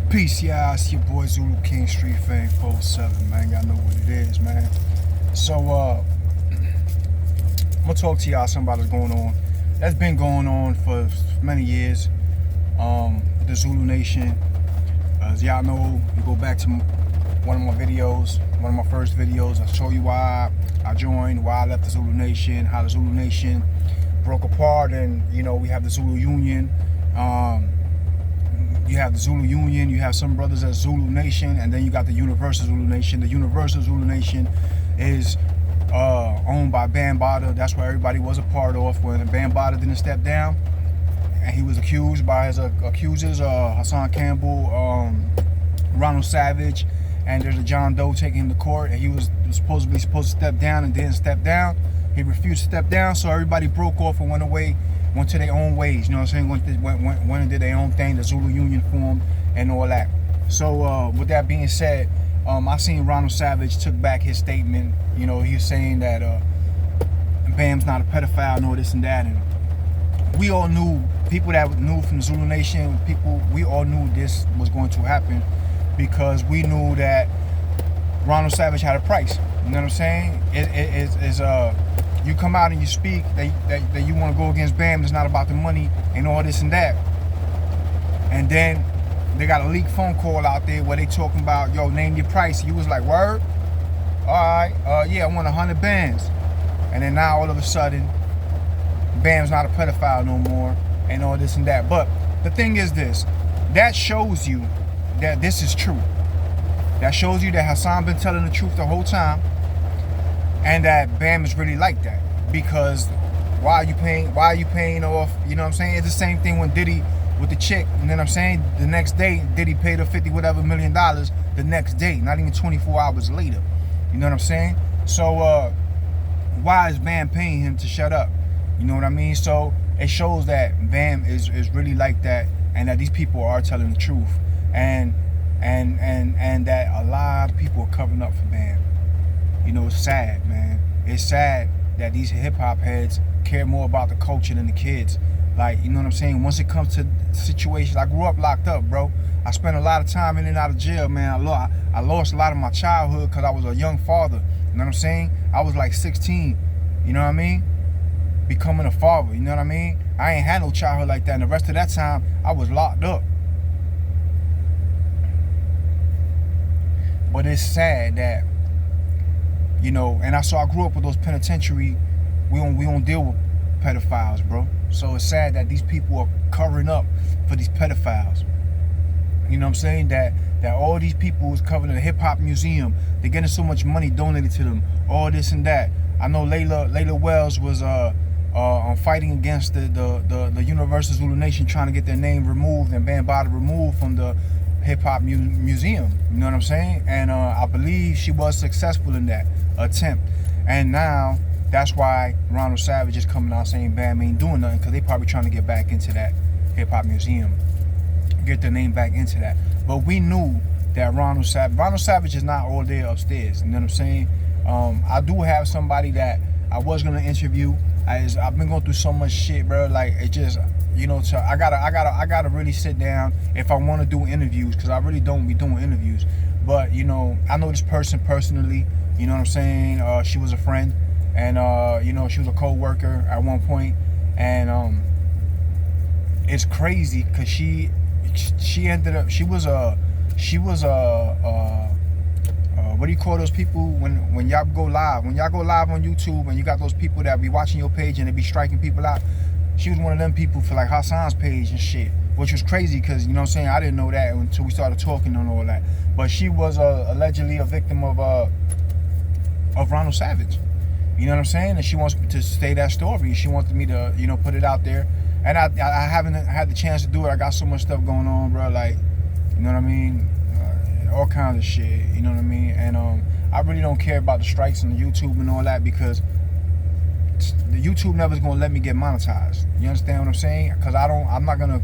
Peace, y'all. It's your boy Zulu King Street Fame 47, man. Y'all know what it is, man. So, I'm gonna talk to y'all something about what's going on. That's been going on for many years. The Zulu Nation. As y'all know, you go back to one of my videos, one of my first videos. I show you why I joined, why I left the Zulu Nation, how the Zulu Nation broke apart, and we have the Zulu Union. You have the Zulu Union, you have some brothers at Zulu Nation, and then you got the Universal Zulu Nation. The Universal Zulu Nation is owned by Bambaataa. That's where everybody was a part of. When Bambaataa didn't step down, and he was accused by his accusers, Hassan Campbell, Ronald Savage, and there's a John Doe taking him to court, and he was supposed to step down and didn't step down. He refused to step down, so everybody broke off and went away. Went to their own ways, you know what I'm saying? Went and did their own thing. The Zulu Union formed and all that. So with that being said, I seen Ronald Savage took back his statement. He was saying that Bam's not a pedophile, nor this and that. And we all knew, people that knew from the Zulu Nation, we all knew this was going to happen, because we knew that Ronald Savage had a price. You know what I'm saying? You come out and you speak that you want to go against Bam, it's not about the money and all this and that. And then they got a leaked phone call out there where they talking about, yo, name your price. You was like, word? Alright, yeah, I want 100 bands. And then now all of a sudden, Bam's not a pedophile no more and all this and that. But the thing is this, that shows you that this is true. That shows you that Hassan been telling the truth the whole time. And that Bam is really like that, because why are you paying off? You know what I'm saying? It's the same thing when Diddy with the chick. You know what I'm saying? The next day, Diddy paid her $50 whatever million the next day, not even 24 hours later. You know what I'm saying? So why is Bam paying him to shut up? You know what I mean? So it shows that Bam is really like that, and that these people are telling the truth, and that a lot of people are covering up for Bam. It's sad, man. It's sad that these hip-hop heads care more about the culture than the kids. Like, you know what I'm saying? Once it comes to situations, I grew up locked up, bro. I spent a lot of time in and out of jail, man. I lost a lot of my childhood because I was a young father. You know what I'm saying? I was like 16, you know what I mean? Becoming a father, you know what I mean? I ain't had no childhood like that, and the rest of that time, I was locked up. But it's sad that, and I grew up with those penitentiary, we don't deal with pedophiles, bro. So it's sad that these people are covering up for these pedophiles. You know what I'm saying? That all these people is covering the hip hop museum. They're getting so much money donated to them, all this and that. I know Layla Wells was fighting against the Universal Zulu Nation, trying to get their name removed and Bambaataa removed from the hip hop museum. You know what I'm saying? And I believe she was successful in that attempt. And now that's why Ronald Savage is coming out saying Bam ain't doing nothing, because they probably trying to get back into that hip hop museum, get their name back into that. But we knew that Ronald Savage is not all there upstairs. You know what I'm saying? I do have somebody that I was gonna interview. I've been going through so much shit, bro. Like, it just, so I gotta really sit down if I want to do interviews, because I really don't be doing interviews. But I know this person personally. You know what I'm saying? She was a friend, and she was a co-worker at one point, and it's crazy because she ended up, she was what do you call those people when y'all go live? When y'all go live on YouTube and you got those people that be watching your page and they be striking people out. She was one of them people for like Hassan's page and shit, which was crazy because, you know what I'm saying, I didn't know that until we started talking and all that. But she was allegedly a victim of Ronald Savage. You know what I'm saying? And she wants to say that story. She wanted me to, put it out there. And I haven't had the chance to do it. I got so much stuff going on, bro. Like, you know what I mean? All kinds of shit, you know what I mean? And I really don't care about the strikes on the YouTube and all that, because the YouTube never's gonna let me get monetized. You understand what I'm saying? Because I'm not gonna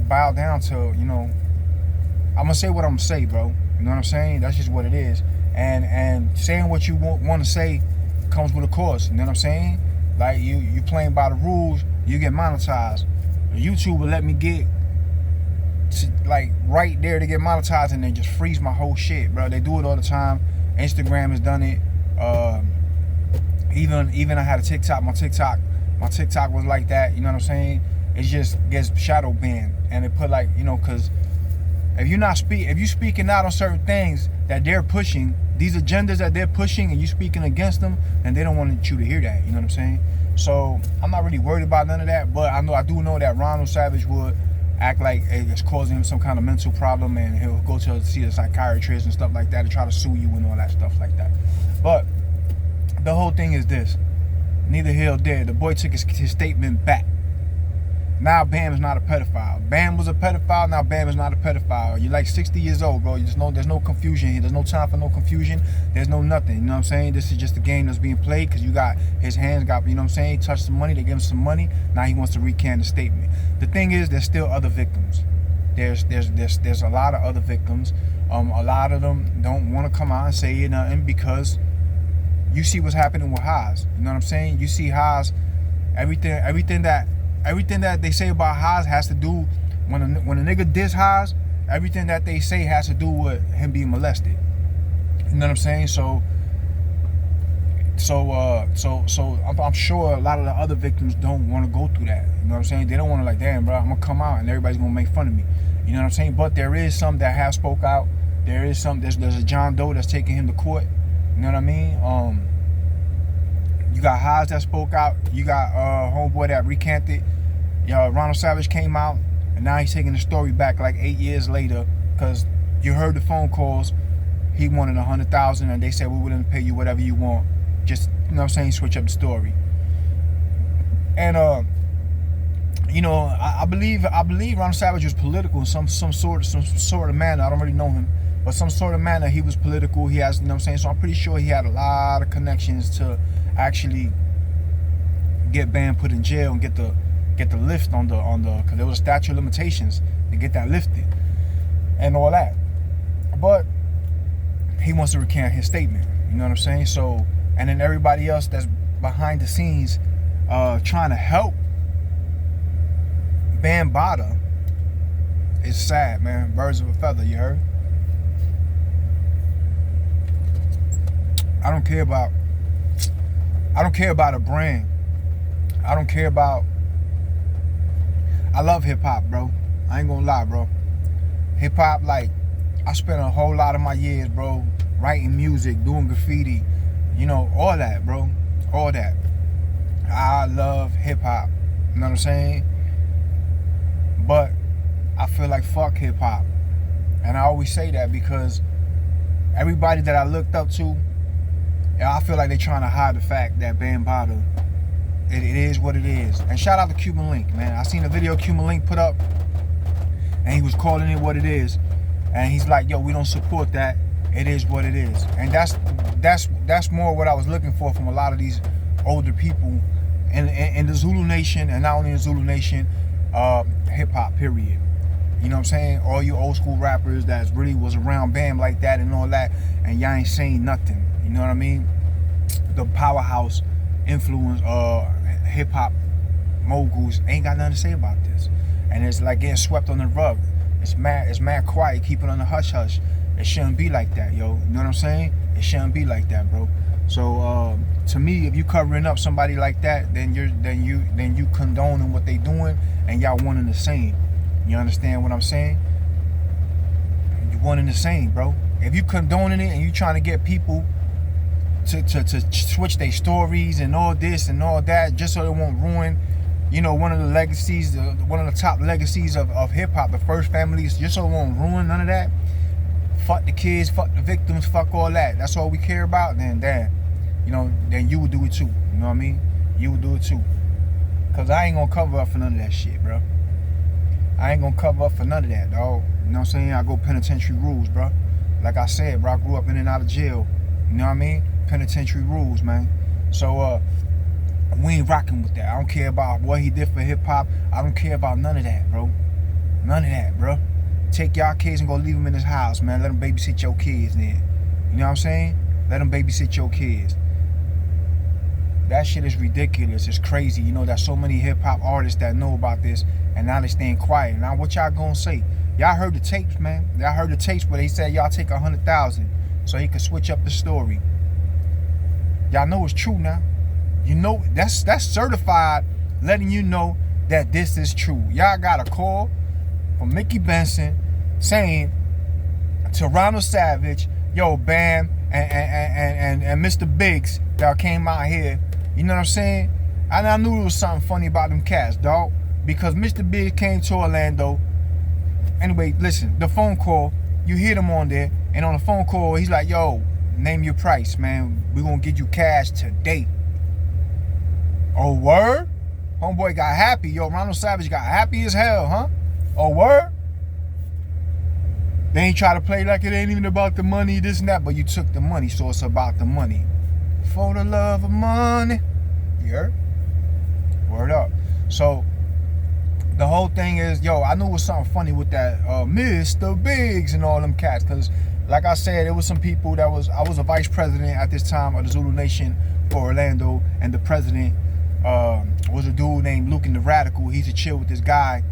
bow down to, I'm gonna say what I'm gonna say, bro. You know what I'm saying? That's just what it is. And saying what you want to say comes with a cost. You know what I'm saying? Like, you playing by the rules, you get monetized. YouTube will let me get like right there to get monetized and then just freeze my whole shit, bro. They do it all the time. Instagram has done it. Even I had a TikTok. My TikTok was like that. You know what I'm saying? It just gets shadow banned, and it put like, you know, because if you speaking out on certain things that they're pushing, these agendas that they're pushing, and you speaking against them, and they don't want you to hear that. You know what I'm saying? So I'm not really worried about none of that, but I do know that Ronald Savage would act like it's causing him some kind of mental problem, and he'll go to see a psychiatrist and stuff like that to try to sue you and all that stuff like that. But the whole thing is this: neither here nor there. The boy took his statement back. Now Bam is not a pedophile. Bam was a pedophile. Now Bam is not a pedophile. You're like 60 years old, bro. There's no confusion here. There's no time for no confusion. There's no nothing. You know what I'm saying? This is just a game that's being played because you got his hands got, you know what I'm saying? He touched some money. They gave him some money. Now he wants to recant the statement. The thing is, there's still other victims. There's a lot of other victims. A lot of them don't want to come out and say nothing because you see what's happening with Haas. You know what I'm saying? You see Haas, everything that they say about Haas has to do, when a nigga diss Haas, everything that they say has to do with him being molested. You know what I'm saying? So I'm sure a lot of the other victims don't want to go through that. You know what I'm saying? They don't want to, like, damn, bro, I'm gonna come out and everybody's gonna make fun of me. You know what I'm saying? But there is some that have spoke out. There's a John Doe that's taking him to court. You know what I mean? You got Haas that spoke out. You got homeboy that recanted. Ronald Savage came out, and now he's taking the story back like 8 years later, because you heard the phone calls. He wanted 100,000, and they said, we're willing to pay you whatever you want. Just, you know what I'm saying, switch up the story. And you know, I believe Ronald Savage was political in some sort of manner. I don't really know him, but some sort of manner he was political. He has, you know what I'm saying. So I'm pretty sure he had a lot of connections to actually get Bam put in jail and get the lift on the because there was a statute of limitations to get that lifted and all that. But he wants to recant his statement. You know what I'm saying? So, and then everybody else that's behind the scenes trying to help Bambaataa is sad, man. Birds of a feather, you heard? I don't care about a brand. I don't care about. I love hip hop, bro. I ain't gonna lie, bro. Hip hop, like, I spent a whole lot of my years, bro, writing music, doing graffiti, you know, all that, bro. All that. I love hip hop. You know what I'm saying? But I feel like fuck hip hop. And I always say that because everybody that I looked up to, I feel like they're trying to hide the fact that Bambaataa, it is what it is. And shout out to Cuban Link, man. I seen a video Cuban Link put up, and he was calling it what it is. And he's like, yo, we don't support that. It is what it is. And that's more what I was looking for from a lot of these older people in the Zulu Nation, and not only in the Zulu Nation, hip hop, period. You know what I'm saying? All you old school rappers that really was around Bam like that and all that, and y'all ain't saying nothing. You know what I mean? The powerhouse influence hip hop moguls ain't got nothing to say about this. And it's like getting swept on the rug. It's mad quiet, keep it on the hush hush. It shouldn't be like that, yo. You know what I'm saying? It shouldn't be like that, bro. So to me, if you covering up somebody like that, then you condoning what they doing, and y'all one and the same. You understand what I'm saying? You one and the same, bro. If you condoning it and you trying to get people to switch their stories and all this and all that just so it won't ruin, you know, one of the legacies, one of the top legacies of hip hop, the first families, just so it won't ruin none of that. Fuck the kids, fuck the victims, fuck all that. That's all we care about. Then, you know, then you would do it too. You know what I mean? You would do it too. Cause I ain't gonna cover up for none of that shit, bro. I ain't gonna cover up for none of that, dog. You know what I'm saying? I go penitentiary rules, bro. Like I said, bro, I grew up in and out of jail. You know what I mean? Penitentiary rules, man. So we ain't rocking with that. I don't care about what he did for hip hop. I don't care about none of that, bro. None of that, bro. Take y'all kids and go leave them in his house, man. Let them babysit your kids then. You know what I'm saying? Let them babysit your kids. That shit is ridiculous. It's crazy. You know, there's so many hip-hop artists that know about this, and now they staying quiet. Now, what y'all gonna say? Y'all heard the tapes, man. Y'all heard the tapes where they said y'all take 100,000 so he could switch up the story. Y'all know it's true now. You know, that's certified, letting you know that this is true. Y'all got a call from Mickey Benson saying to Ronald Savage, yo, Bam, and Mr. Biggs that came out here, you know what I'm saying? And I knew there was something funny about them cats, dog, because Mr. Biggs came to Orlando. Anyway, listen, the phone call, you hear them on there, and on the phone call, he's like, yo, name your price, man. We're gonna get you cash today. Oh, word? Homeboy got happy. Yo, Ronald Savage got happy as hell, huh? Oh, word? They ain't try to play like it ain't even about the money, this and that, but you took the money, so it's about the money. For the love of money. You heard? Word up. So, the whole thing is, yo, I knew it was something funny with that Mr. Biggs and all them cats, because, like I said, there was some people I was a vice president at this time of the Zulu Nation for Orlando, and the president was a dude named Luke and the Radical. He's a chill with this guy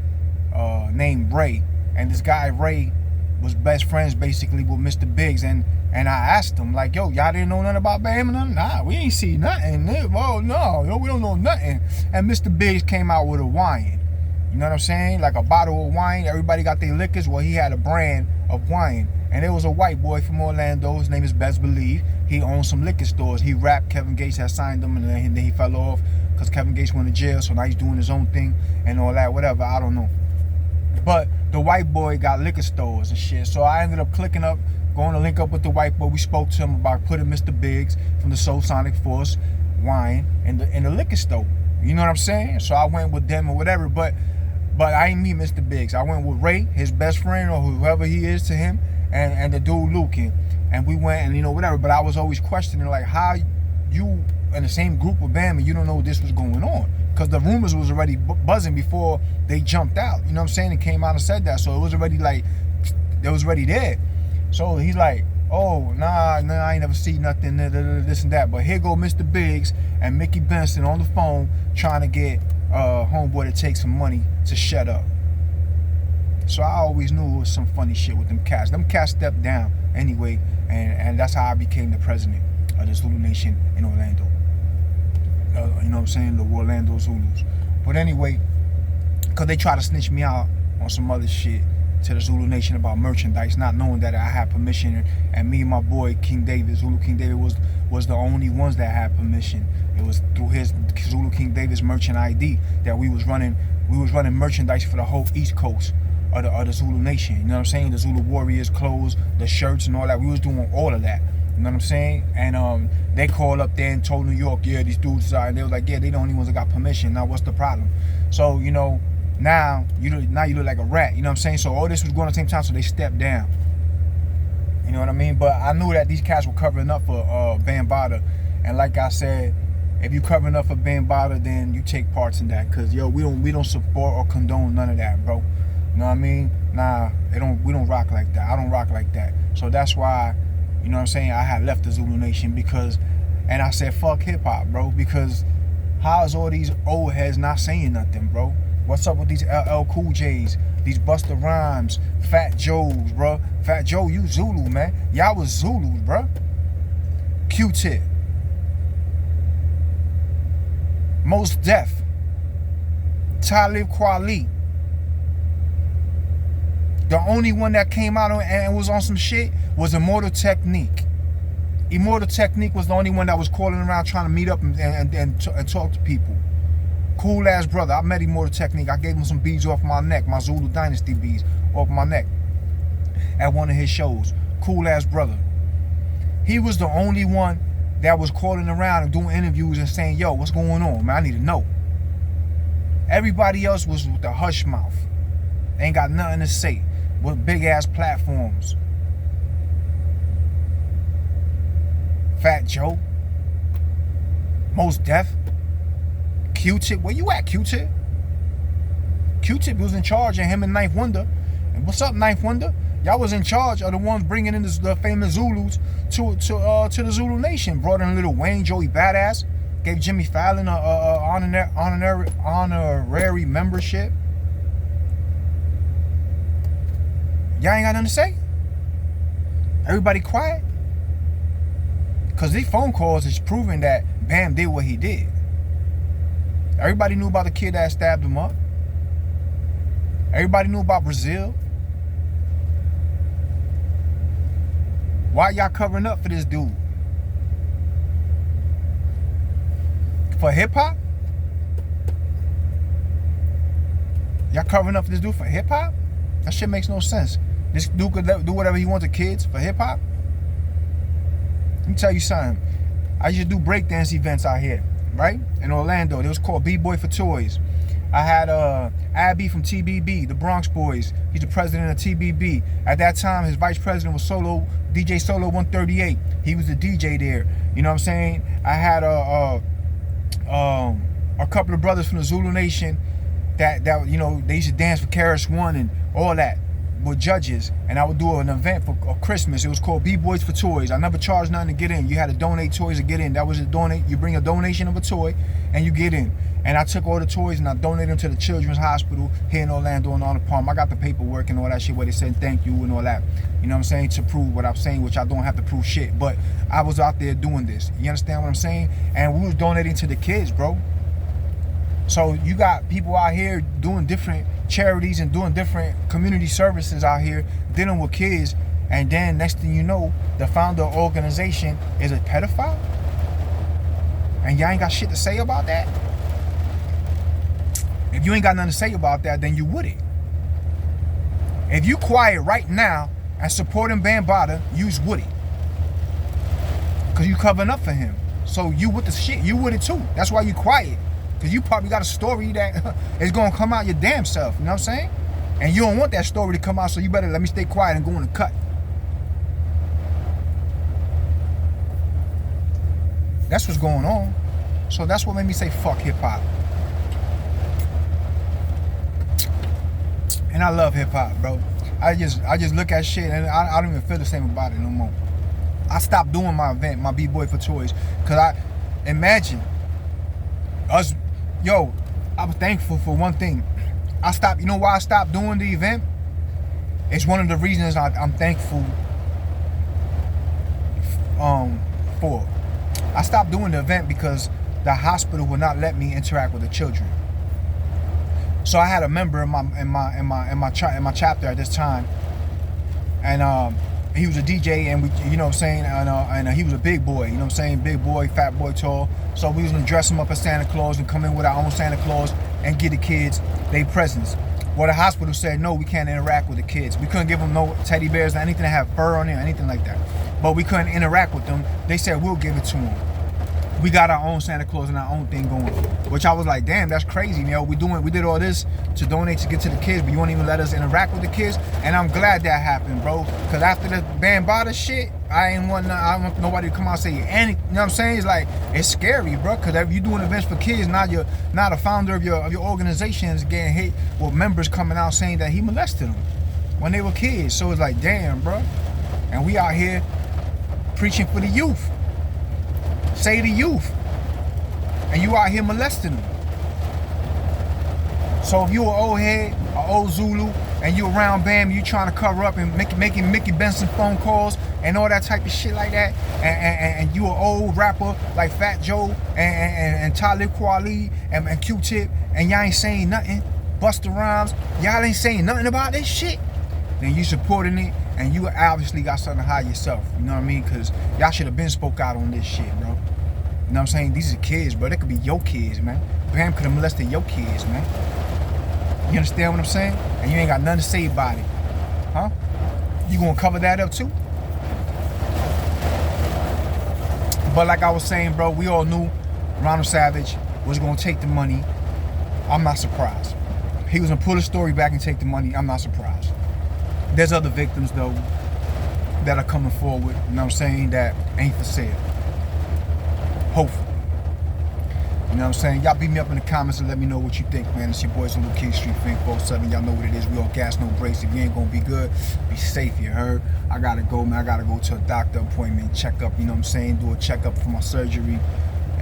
named Ray, and this guy Ray was best friends basically with Mr. Biggs, and I asked him, like, yo, y'all didn't know nothing about Bam and nothing? Nah, we ain't see nothing. Oh, no, yo, we don't know nothing. And Mr. Biggs came out with a wine. You know what I'm saying? Like a bottle of wine. Everybody got their liquors. Well, he had a brand of wine. And there was a white boy from Orlando. His name is Best Believe. He owned some liquor stores. He rapped. Kevin Gates had signed him, and then he fell off because Kevin Gates went to jail. So now he's doing his own thing and all that, whatever. I don't know. But the white boy got liquor stores and shit. So I ended up clicking up, going to link up with the white boy. We spoke to him about putting Mr. Biggs from the Soul Sonic Force wine in the liquor store. You know what I'm saying? So I went with them or whatever. But I ain't meet Mr. Biggs. I went with Ray, his best friend, or whoever he is to him, and the dude Luke. And we went and, you know, whatever. But I was always questioning, like, how you in the same group with Bam and you don't know this was going on. Because the rumors was already buzzing before they jumped out. You know what I'm saying? It came out and said that. So it was already like, it was already there. So he's like, oh, nah, I ain't never seen nothing, this and that. But here go Mr. Biggs and Mickey Benson on the phone trying to get homeboy to take some money to shut up. So I always knew it was some funny shit with them cats. Them cats stepped down anyway, and that's how I became the president of the Zulu Nation in Orlando. You know what I'm saying? The Orlando Zulus. But anyway, because they try to snitch me out on some other shit to the Zulu Nation about merchandise, not knowing that I had permission, and me and my boy King David, Zulu King David, was the only ones that had permission. It was through his Zulu King David's merchant ID that we was running merchandise for the whole East Coast of the Zulu Nation. You know what I'm saying? The Zulu Warriors clothes, the shirts and all that. We was doing all of that. You know what I'm saying? And they called up there and told New York, yeah, these dudes are, and they was like, yeah, they the only ones that got permission. Now what's the problem? So, you know, now you look like a rat. You know what I'm saying? So all this was going at the same time, so they stepped down. You know what I mean? But I knew that these cats were covering up for Bambaataa. And like I said, if you covering up for Bambaataa, then you take parts in that. Cause yo, we don't support or condone none of that, bro. You know what I mean? Nah, we don't rock like that. I don't rock like that. So that's why, you know what I'm saying, I had left the Zulu Nation because, and I said, fuck hip hop, bro, because how is all these old heads not saying nothing, bro? What's up with these LL Cool J's, these Busta Rhymes, Fat Joes, bro? Fat Joe, you Zulu, man. Y'all was Zulus, bro. Q-Tip. Most Def. Talib Kweli. The only one that came out and was on some shit was Immortal Technique. Immortal Technique was the only one that was calling around trying to meet up and talk to people. Cool ass brother. I met Immortal Technique. I gave him some beads off my neck, my Zulu Dynasty beads off my neck at one of his shows. Cool ass brother. He was the only one that was calling around and doing interviews and saying, yo, what's going on, man? I need to know. Everybody else was with the hush mouth. Ain't got nothing to say. With big ass platforms. Fat Joe. Most Def. Q-Tip. Where you at, Q-Tip? Q-Tip was in charge, and him and Ninth Wonder. And what's up, Ninth Wonder? Y'all was in charge of the ones bringing in the famous Zulus to the Zulu Nation. Brought in Lil Wayne, Joey Badass. Gave Jimmy Fallon a honorary membership. Y'all ain't got nothing to say? Everybody quiet? Because these phone calls is proving that Bam did what he did. Everybody knew about the kid that stabbed him up. Everybody knew about Brazil. Why y'all covering up for this dude? For hip-hop? Y'all covering up for this dude for hip-hop? That shit makes no sense. This dude could do whatever he wants to kids for hip-hop? Let me tell you something. I used to do breakdance events out here, right? In Orlando. It was called B-Boy for Toys. I had Abby from TBB, the Bronx Boys. He's the president of TBB. At that time, his vice president was DJ Solo 138. He was the DJ there. You know what I'm saying? I had a couple of brothers from the Zulu Nation that you know, they used to dance for Karis One and all that with judges, and I would do an event for Christmas. It was called B-Boys for Toys. I never charged nothing to get in. You had to donate toys to get in. That was a donate. You bring a donation of a toy and you get in. And I took all the toys and I donated them to the Children's Hospital here in Orlando and on the Palm. I got the paperwork and all that shit where they said thank you and all that. You know what I'm saying? To prove what I'm saying, which I don't have to prove shit. But I was out there doing this. You understand what I'm saying? And we was donating to the kids, bro. So you got people out here doing different charities and doing different community services out here dealing with kids, and then next thing you know, the founder of the organization is a pedophile? And y'all ain't got shit to say about that? If you ain't got nothing to say about that, then you wouldn't. If you quiet right now and supporting Bambaataa, you's Woody. Because you covering up for him. So you with the shit, you with it too. That's why you quiet. Because you probably got a story that is going to come out your damn self. You know what I'm saying? And you don't want that story to come out, so you better let me stay quiet and go in the cut. That's what's going on. So that's what made me say fuck hip-hop. And I love hip-hop, bro. I just look at shit and I don't even feel the same about it no more. I stopped doing my event, my B-Boy for Toys, because I imagine us. Yo, I was thankful for one thing. You know why I stopped doing the event? It's one of the reasons I'm thankful for. I stopped doing the event because the hospital would not let me interact with the children. So I had a member in my chapter at this time, and he was a DJ, and we, you know what I'm saying, and he was a big boy, you know what I'm saying, big boy, fat boy, tall. So we was gonna dress him up as Santa Claus and come in with our own Santa Claus and give the kids their presents. Well, the hospital said no, we can't interact with the kids. We couldn't give them no teddy bears or anything that have fur on it or anything like that. But we couldn't interact with them. They said we'll give it to them. We got our own Santa Claus and our own thing going, which I was like, damn, that's crazy, yo. We did all this to donate to get to the kids, but you won't even let us interact with the kids. And I'm glad that happened, bro. Cause after the Bambaataa shit, I don't want nobody to come out and say anything. You know what I'm saying? It's like, it's scary, bro. Cause if you're doing events for kids, now you're not a founder of your organization is getting hit with members coming out saying that he molested them when they were kids. So it's like, damn, bro. And we out here preaching for the youth. Say the youth, and you out here molesting them. So if you an old head, an old Zulu, and you around Bam, you trying to cover up and making Mickey Benson phone calls and all that type of shit like that, and you an old rapper like Fat Joe and Talib Kweli and Q-Tip, and y'all ain't saying nothing, Busta Rhymes, y'all ain't saying nothing about this shit, then you supporting it, and you obviously got something to hide yourself. You know what I mean? Because y'all should have been spoke out on this shit, bro. You know what I'm saying? These are kids, bro. They could be your kids, man. Bam could have molested your kids, man. You understand what I'm saying? And you ain't got nothing to say about it. Huh? You gonna cover that up too? But like I was saying, bro, we all knew Ronald Savage was gonna take the money. I'm not surprised. He was gonna pull the story back and take the money. I'm not surprised. There's other victims, though, that are coming forward, you know what I'm saying, that ain't for sale. Hopefully. You know what I'm saying? Y'all beat me up in the comments and let me know what you think, man. It's your boys on the King Street Fink 47. Y'all know what it is. We all gas, no brakes. If you ain't gonna be good, be safe, you heard? I gotta go, man. I gotta go to a doctor appointment, check up, you know what I'm saying? Do a checkup for my surgery.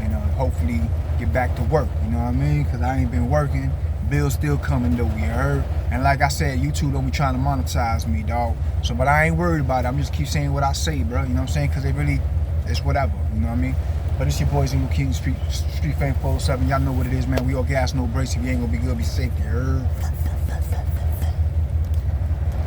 and hopefully get back to work. You know what I mean? Because I ain't been working. Bills still coming though, you heard? And like I said, YouTube don't be trying to monetize me, dog. So, but I ain't worried about it. I'm just keep saying what I say, bro. You know what I'm saying? Because they really, it's whatever. You know what I mean? But it's your boy Zulu King, Street Fame 407. Y'all know what it is, man. We all gas, no brakes. If you ain't gonna be good, be safe, you heard?